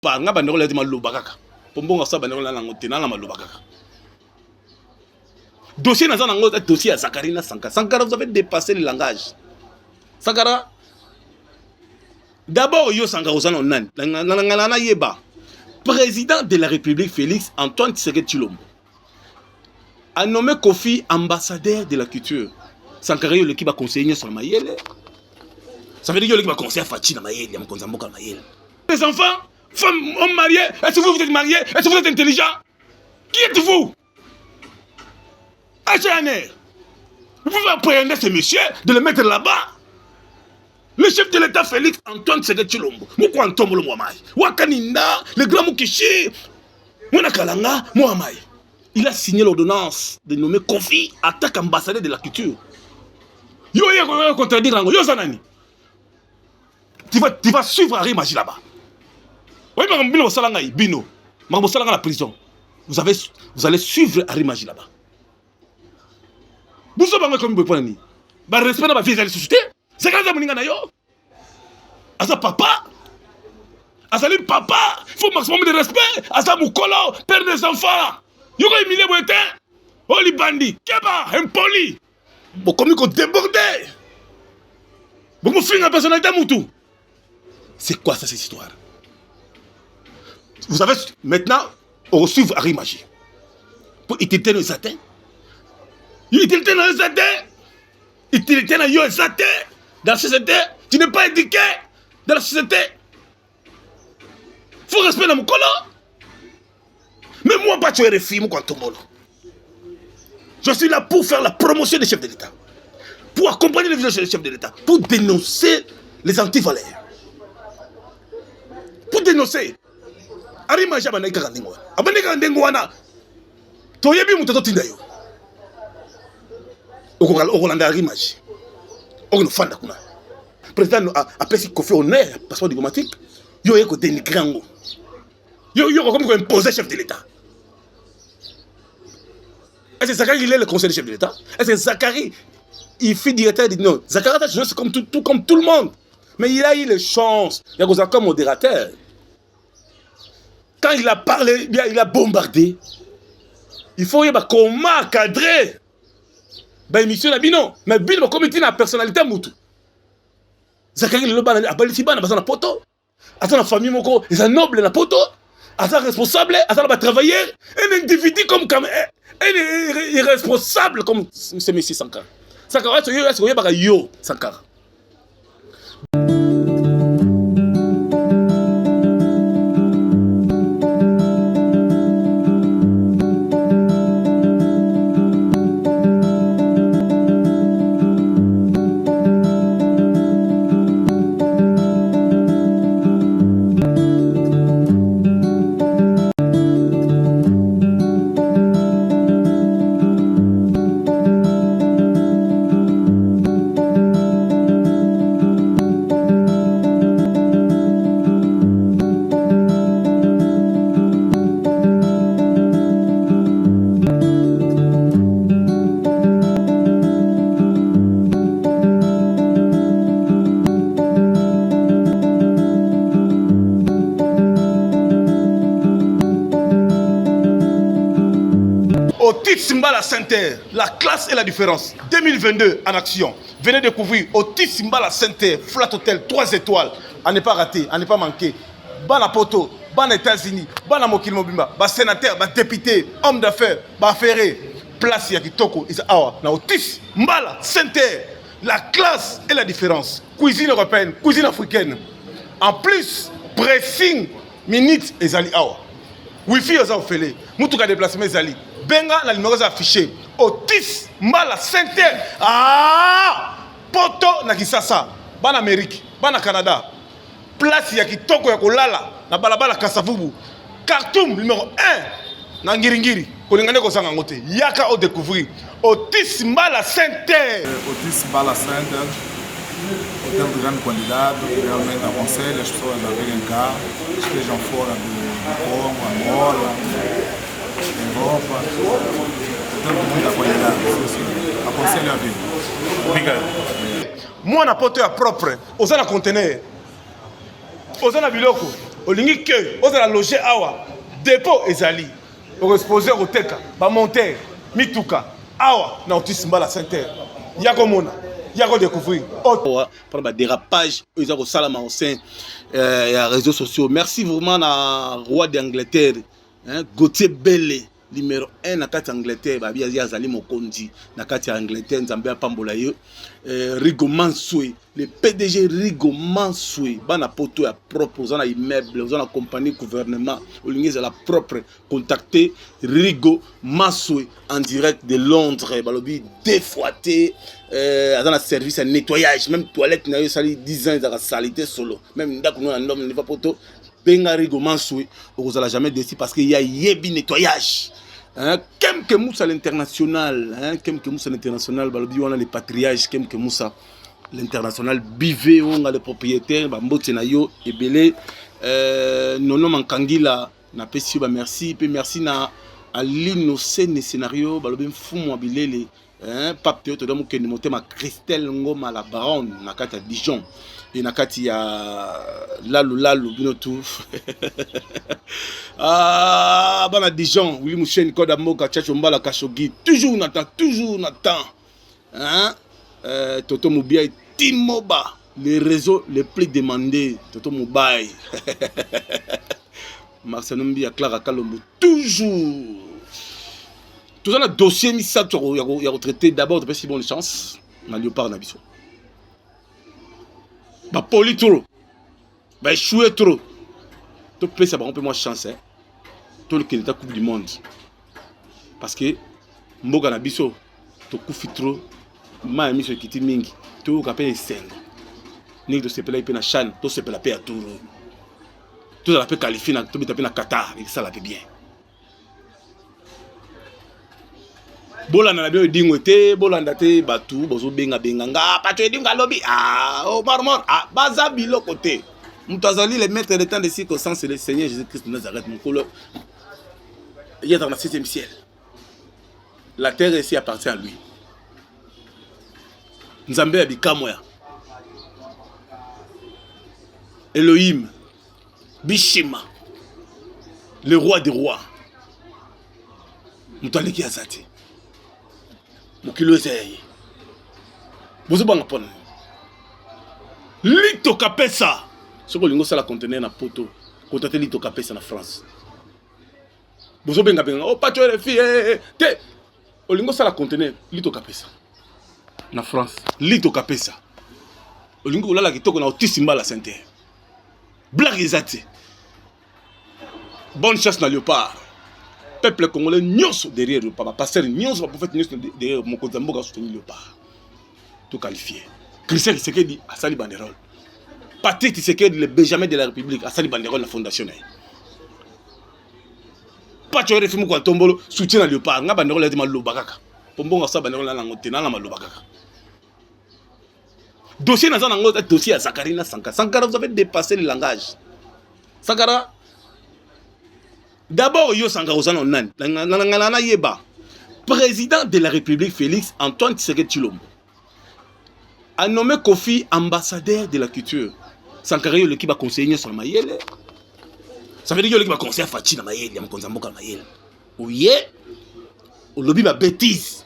pas nga bandeko la dima lobakaka. Pombonga sa bandeko la nango tenana malobakaka. Dossier na zanango dossier à Zakarina Sankara. Sankara, vous avez dépassé le langage. Sankara. D'abord yo Sankara ozana nani. Na yeba. Président de la République Félix Antoine Tshisekedi Tshilombo a nommé Kofi ambassadeur de la culture. Sankara yo le qui va conseiller sur Mayele. Ça veut dire que le qui va conseiller Fachi na Mayele, am konzamboka na Mayele. Les enfants, femmes, hommes mariés, est-ce que vous êtes mariés? Est-ce que vous êtes intelligents? Qui êtes-vous? HNR. Vous pouvez appréhender ce monsieur, de le mettre là-bas. Le chef de l'État Félix Antoine Tshisekedi Tshilombo. Moukou Antomolo Mouamai. Wakaninda, le grand Moukishi. Mounakalanga, Mouamai. Il a signé l'ordonnance de nommer Kofi attaque ambassadeur de la culture. Yo, yo, contredire Rango. Yo, Zanani. Tu vas suivre Harry Magie là-bas. Oui, mais Bino Salanga, Bino. Marbo Salanga la prison. Vous allez suivre Harry Magie là-bas. Vous savez comme vous pouvez dire. Respect dans ma vie, vous allez susciter. C'est quand ça vous n'avez pas. Asa papa. Asali papa. Il faut maximum de respect. Asa Moukolo, père des enfants. Yo ko humilié boete. Oli bandi. Keba, impoli. Bon comme qu'on débordé. Bon vous finir la personnalité Moutou. C'est quoi ça cette histoire? Vous savez maintenant on suivre Harry Magie. Pour utilité nos atteints. Utilité nos atteints. Utilité na yo atteints. Dans la société, tu n'es pas éduqué. Dans la société. Il faut respecter mon colo. Mais moi, pas tu es refus, mon quantumolo. Je suis là pour faire la promotion des chefs de l'État. Pour accompagner les villages des chefs de l'État. Pour dénoncer les antivaleurs. Pour dénoncer. Arima Jabana Karandingwa. Abaneka Ndengwana. Toyebi Moutoto Tindayo. Au Rolanda Arimaji. On nous fanda kuna. Président a pris Kofi honneur passeport diplomatique. Yo yeko dénigrer ngo. Yo comme qu'on imposer chef de l'État. Est-ce que Zakari il est le conseiller du chef de l'État? Est-ce que Zakari il fait directeur de non? Zakari c'est comme tout le monde. Mais il a eu les chances. Il y a comme modérateur. Quand il a parlé, il a bombardé. Il faut y avoir comment cadrer. Ben émission Bino, mais Bino comme il a une personnalité Moutou. Zakari le ban a balisi ban a poto. Attends la famille moko, ils sont nobles na poto. Attends responsable, attends va travailler, un individu comme un irresponsable comme ce monsieur Sankara. Sankara c'est yo Sankara. Otis Simbala Center, la classe et la différence. 2022 en action. Venez découvrir Otis Simbala Center, Flat Hotel, 3 étoiles. À ne pas rater, à ne pas manquer. Bana Poto, Bana États-Unis, Bana Mokil Mobimba, Bas sénateur, Bas député, homme d'affaires, Bas ferré. Place Yakitoko, Isa Awa, na Otis Simbala Center, la classe et la différence. Cuisine européenne, cuisine africaine. En plus, pressing, minutes et Zali Awa. Wi-Fi aux offres, Moutouka déplacement Zali. Benga la numéro affiché. Otis Mbala Center. Ah! Poto na Kisasa. Ban Amérique, ban Canada. Place ya kitoko ya kolala na balabala Kasavubu. Khartoum numéro 1 na Ngiringiri. Kolingane ko sanga ngote. Yaka au découvrir. Otis Mbala Center. Otis Mbala Center. Hôtel de grande qualidade, realmente aconselho as pessoas a virem cá, estejam fora do Congo, Angola, Europa, hotel de muita qualidade, aconselho a vir. Obrigado. Moi, na porte à propre, aux na conteneur, aux na biloko, olingi que ozala loger awa dépôt ezali oexposer oteka ba monter mituka awa na Otis Mbala Center yako mona yako découvrir pour ba dérapage ils ont salama au sein les réseaux sociaux. Merci vraiment na roi d'Angleterre hein Gauthier Belle numéro 1 na kati Angleterre ba bia yazali mokonzi na kati Angleterre nzambe apambola yo Rigo Mansoué le PDG Rigo Mansoué bana poto ya propre zona immeuble zona compagnie gouvernement olingi la propre contacter Rigo Mansoué en direct de Londres balobi défoité dans le service de nettoyage même toilette na yo sali 10 ans za salité solo même ndako na ndom ne va poto benga Rigo Mansoué ozala jamais déçu parce qu'il y a yebi nettoyage. Kem que Moussa l'international, Kem que Moussa l'international, balobi wana le patriage, Kem que Moussa l'international, bivé on a le propriétaire, bambote na yo ebele, nono mankangila na pesi ba merci, pe merci na Aline Ocene scénario, balobi mfumu abilele, pape te to mokende motema Christelle Ngoma la baronne na kati ya Dijon. Et nakati ya lalu bino tout ah bana Dijon oui mouchen koda moka chacho mbala kashogi toujours n'attend hein Toto Mobia Timoba les réseaux les plus demandés Toto Mobile Marcel Mbia Clara Kalombo toujours tout ça dossier mi ça il y a retraité d'abord de si bonne chance na Léopard na biso ba poli trop ba échoué trop to pesa ba on peut moi chance hein to le Canada coupe du monde parce que mboga na biso to kufi trop ma miso kiti mingi to ka pe esengo ni to se pela ipe na chan to se pela pe aturo to la pe qualifier na to bita pe na Qatar et ça la fait bien bolanda na bio dingo te bolanda te batu bozo benga nga pato dinga lobby ah o marmor ah baza biloko te mutazali le maître de temps de circonstance c'est le Seigneur Jésus-Christ de Nazareth mon colo il est dans le 7e ciel la terre ici appartient à lui Nzambe abikamoya Elohim Bishima le roi des rois mutaleki azati mokilo ezeye bozo banga pona lito kapesa soko lingo sala conteneur na poto contacter lito kapesa na France bozo benga oh pato les filles te olingo sala conteneur lito kapesa na France lito kapesa olingo olala kitoko na Otis Mbala Center blague ezate bonne chasse na Léopard peuple congolais nyonso derrière le papa pasteur nyonso prophète nyonso derrière mon côté mboka soutenir le pas tout qualifié Christian Tshisekedi a sali banderole Patrick Tshisekedi le Benjamin de la République a sali banderole la fondation pas tu aurais fait mon tombolo soutien à Léopard nga banderole de malobakaka pombonga sa banderole na ngote na malobakaka dossier na za nango dossier à Zakarina Sankara vous avez dépassé le langage Sankara. D'abord, yo Sankara ozana nani na yeba président de la République Félix Antoine Tshisekedi Tshilombo a nommé Kofi ambassadeur de la culture. Sankara yo l'équipe a conseillé sur Mayele. Ça veut dire que l'équipe a conseillé Fachi na Mayele, ya mkonza mboka Mayele. Oye, o lobby ba bêtise.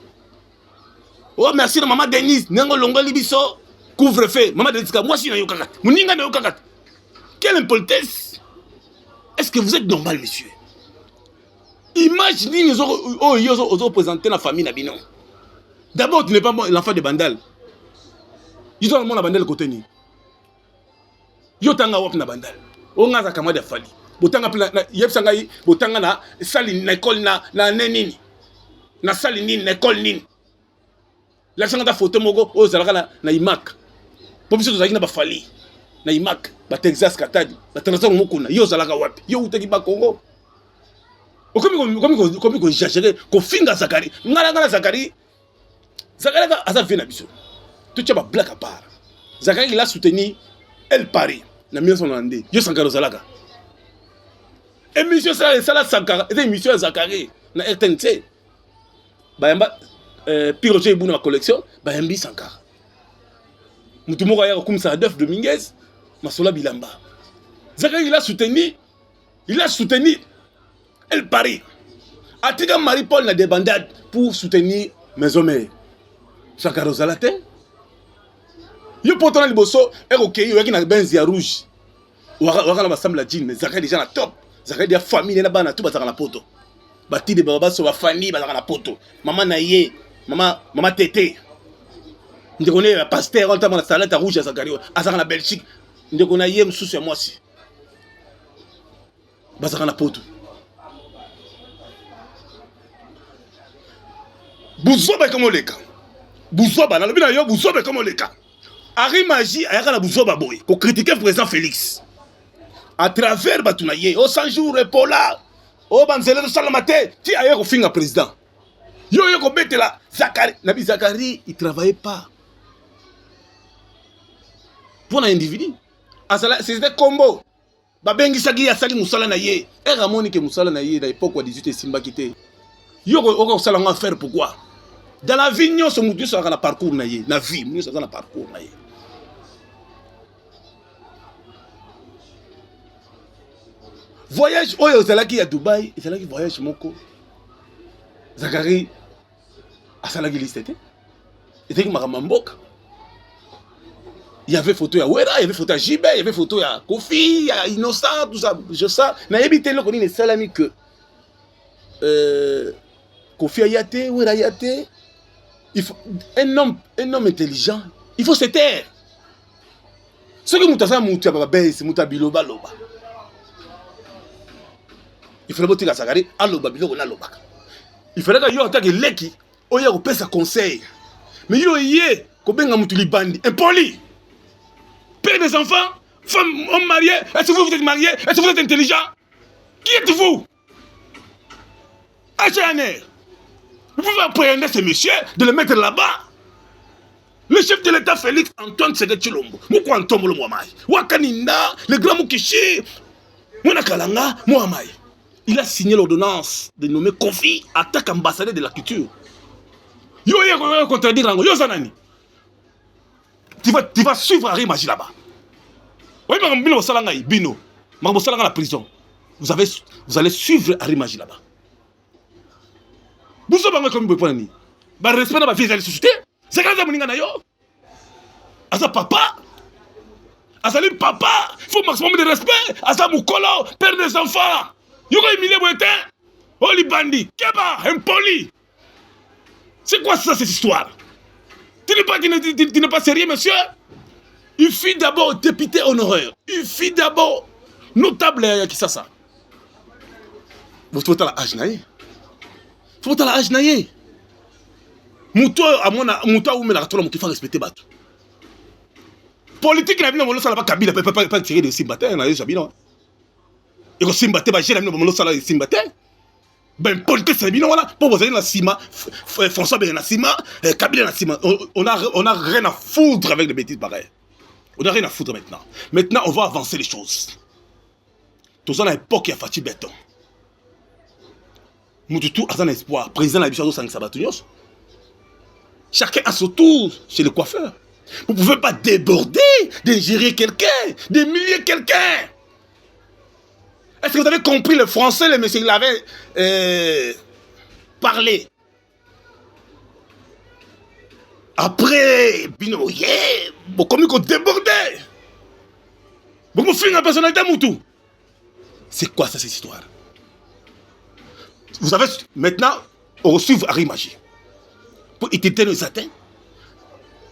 Oh merci na maman Denise, nengo longo libiso couvre-feu. Maman Denise moi si na yo kaka. Muninga na yo kaka. Quelle impolitesse. Est-ce que vous êtes normal monsieur? Imaginez les autres représenter la famille Nabino. D'abord, tu n'es pas l'enfant de Bandal. Ils ont la Bandal côté ni. Yo tanga wap na Bandal. On a zakama de fali. Botanga yep sangai botanga na sali na école na nini. Na sali nini na école nini. La sanga da photo mogo o zalaka na imak. Pour biso zaki na ba fali. Na imak ba Texas Katadi. Ba transaction mokuna yo zalaka wapi. Yo utaki ba Congo. Comme qu'on chercherait qu'on finga Zakari ngala Zakari a ça fait na biso tout tu as black à part Zakari il a soutenu El Paris na 1992 yo Sankara Zalaka émission ça Sankara et émission Zakari na RTNC bayamba piroger bu na collection bayambi Sankara mutu moko ya comme ça Adolphe Dominguez Masola Bilamba Zakari, il a soutenu El Paris. Atika Marie-Paul n'a des bandades pour soutenir mes hommes. Zakari Ozalate. Yo pourtant liboso et OK, yo qui na benzi rouge. Waka na masamba la jean, mais Zakari déjà na top. Zakari dia famille na bana tout bazaka na poto. Bati de baba so ba famille bazaka na poto. Maman na ye, maman tété. Nous connaissons le pasteur, on a la salade rouge à Zakari, à Zakari en Belgique. Nous connaissons le sous moi aussi. Bazaka na poto. Bouzoba comme le cas. Bouzoba, dans le bina yo Bouzoba comme le cas. Ari Magie ayaka na Bouzoba boy, pour critiquer le président Félix. À travers Batunaye, au 100 jours Paula, au Banzele de Salamate, qui a eu au fin le président. Yo ko bete la Zakari, Nabi Zakari, il travaillait pas. Pour un individu. C'était combo. Babengi sagi ya sali musala na ye. Et Ramoni que musala na ye à l'époque où 18 Simba quitté. Yo ko sala nga faire pourquoi? Dans la vie nous sommes tous sur un parcours na ye, na vie, nous sommes sur un parcours na ye. Voyage oyo zalaki à Dubaï, zalaki voyage moko. Zakari asalaki liste té. Et que makamamboka. Il y avait photo à Wera, il y avait photo à Jibé, il y avait photo à Kofi, à Innocent, tout ça, je sais. Na yebité le koni ne salami que Kofi a yaté, Wera a yaté. Il faut un homme intelligent, il faut se taire. Ce que Moutassa Moutia Babé, c'est Mouta Biloba Loba. Il fallait botter la Zakari, Aloba Biloba Loba. Il fallait que yo en tant que leki, oya ko pesa conseil. Mais yo yé, ko benga mutuli bandi, impoli. Père des enfants, femme, homme marié, est-ce que vous êtes marié? Est-ce que vous êtes intelligent? Qui êtes-vous? Achaner. Vous pouvez appréhender ce monsieur, de le mettre là-bas. Le chef de l'État Félix Antoine Tshisekedi Tshilombo. Moukou Antombo le Mouamai. Wakaninda, le grand Moukishi. Mounakalanga, Mouamai. Il a signé l'ordonnance de nommer Kofi attaque ambassadeur de la culture. Yo, yo, contredire Rango. Yo, Zanani. Tu vas suivre Ari Magie là-bas. Oui, mais Bino Salangaï, Bino. Marbo Salanga la prison. Vous allez suivre Ari Magie là-bas. Vous savez comme vous pouvez bah respect dans ma vie, vous allez susciter. C'est quand ça vous yo. Asa papa. Asa lui papa. Il faut maximum de respect. Asa Moukolo, père des enfants. Yo ko Emile Boetin. Oli bandi. Keba, impoli. C'est quoi ça cette histoire? Tu n'es pas sérieux, monsieur? Il fut d'abord député honoraire. Il fut d'abord notable qui ça. Vous trouvez la âge naïe? Vous trouvez la âge naïe? Mouto ou Melatola, il faut respecter Batou. Politique, la vie, on ne Kabila, pas tirer de Simbaté, on a eu Jabino. Et que Simbaté, j'ai la vie, on a Simbaté. Ben, politique, c'est bien, voilà. Pour vous aller dans la Sima, François Ben Sima, Kabila dans la Sima. On a rien à foutre avec des bêtises pareilles. On n'a rien à foutre maintenant. Maintenant, on va avancer les choses. Tout ça, dans l'époque, il y a Fatih Béton. Moutoutou a un espoir. Président de la Bichado Sabatunios. Chacun a son tour chez le coiffeur. Vous ne pouvez pas déborder, d'ingérer quelqu'un, d'humilier quelqu'un. Est-ce que vous avez compris le français, le monsieur, il avait parlé. Après, Bino, vous comme qu'on débordait. Vous me faites une personnalité Moutou. C'est quoi ça, cette histoire? Vous savez, maintenant, on reçoit Ari Magie. Pour utiliser nos atteintes.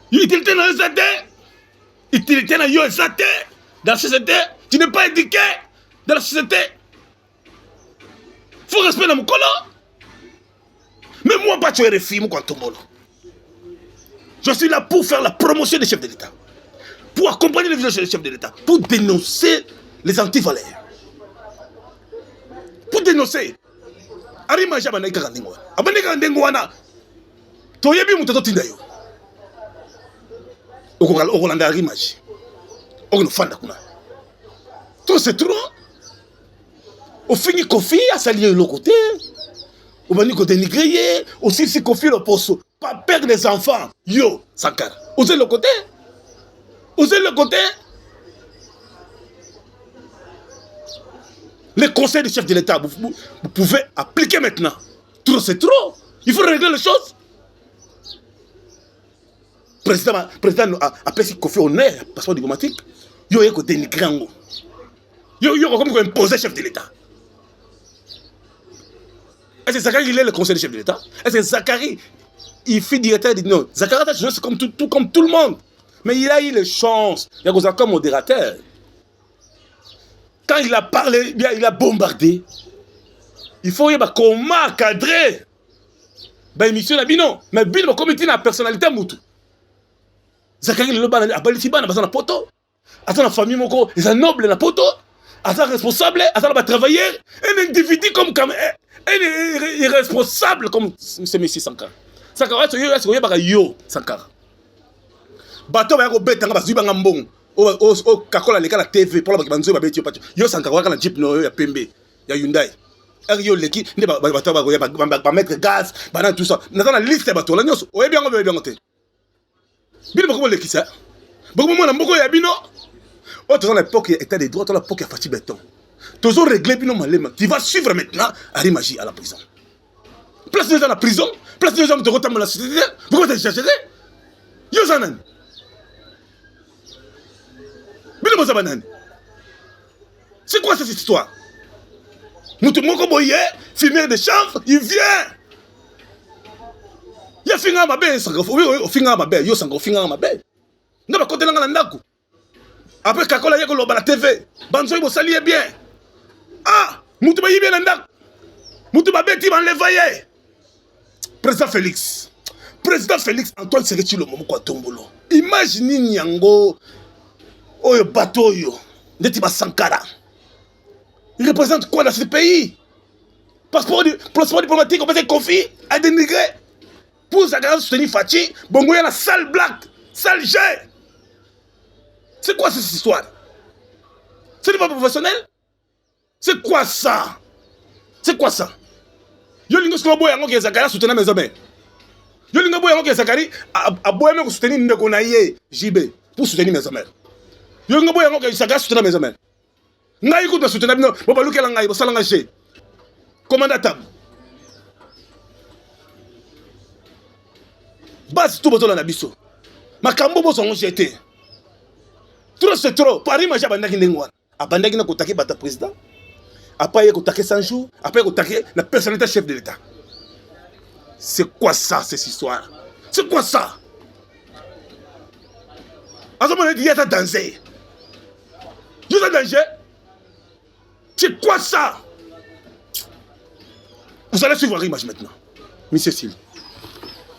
Il était dans les atteintes. Il était dans les atteintes. Dans la société, tu n'es pas éduqué. Dans la société, il faut respecter mon colo. Mais moi, pas tu es refus, moi, quand je suis là pour faire la promotion des chefs de l'État. Pour accompagner les villages des chefs de l'État. Pour dénoncer les antivaleurs. Pour dénoncer. Ari Magie abana ikakandengwa. Abana ikakandengwa na. Toyebi mutato tindayo. Okolanda Ari Magie. Okonofanda kuna. Tout c'est trop. Au fini Kofi a salié de l'autre côté. Au bani côté dénigré. Aussi si Kofi le poste. Pas perdre les enfants. Yo, Sankara. Osez le côté. Osez le côté. Les conseils du chef de l'État, vous pouvez appliquer maintenant. Trop, c'est trop. Il faut régler les choses. Le président a appelé Kofi honneur, passeport diplomatique. Il y a un dénigré. Il y a comme imposer chef de l'État. Est-ce que Zakari, il est le conseil du chef de l'État? Est-ce que Zakari, il fait directeur? Non, Zakari, c'est comme tout le monde. Mais il a eu les chances. Il y a comme modérateur. Quand il a parlé, il a bombardé. Il faut y avoir comment cadrer. Ben, émission là, non. Mais bien, le comité n'a personnalité moutou. Zakari, il a balisi ban, il a poto. Il a famille, il a noble, il a poto. Il a responsable, il a travailleur. Un individu comme un irresponsable comme ce monsieur Sankara. Sankara, c'est yo Sankara. Bateau va être bête, il va être au Kakola la TV pour la banzo babeti yo Sankara kana jeep no ya pembe ya Hyundai yo leki ne ba mettre gaz ba tout ça na liste ba to la nyoso o bien te bino bako leki ça bako mo na mboko ya bino o to dans l'époque état de droit dans l'époque ya Fati Béton toujours régler bino malema tu vas suivre maintenant Ari Magie à la prison place les gens à la prison place les gens de retour dans la société pourquoi tu cherches yo zanan. C'est quoi cette histoire? Moutoumoko Boye, fumier de chanvre, il vient. Il y a finga ma belle, il finga ma belle, yo sango finga ma belle. N'a pas côté l'andaku. Après Kakola yako loba la TV, banzo ibo sali bien. Ah, Moutouma y bien l'andak. Moutouma beti ban levaye. Président Félix Antoine Séréti le momo kwa tombolo. Imaginez Nyango. Oyo bateau yo, Netiba Sankara. Il représente quoi dans ce pays? Passeport diplomatique, on peut être confié à dénigrer. Pour Zakara soutenir Fati, Bongo y a la sale blague, sale jet. C'est quoi cette histoire? Ce n'est pas professionnel? C'est quoi ça? C'est quoi ça? Yo lingo skobo yango ke Zakara soutenir mes hommes. Yo lingo bo yango ke Zakari a boyeme ko soutenir ndeko na ye JB pour soutenir mes hommes. Yo nga boya ngoka isaka soutenir mes hommes. Ngai ko soutenir bino bo balukela ngai bo salanga che. Commandant base tout botola na biso. Makambo bo songo jeté. Trop c'est trop. Paris maja bandaki ndengwa. Abandaki na kotaki bata président. Après ko taquer 100 jours, après ko taquer la personnalité chef de l'État. C'est quoi ça cette histoire? C'est quoi ça? Azomone dit il y a danger. Il y a danger. C'est quoi ça? Vous allez suivre l'image maintenant. Monsieur Sil.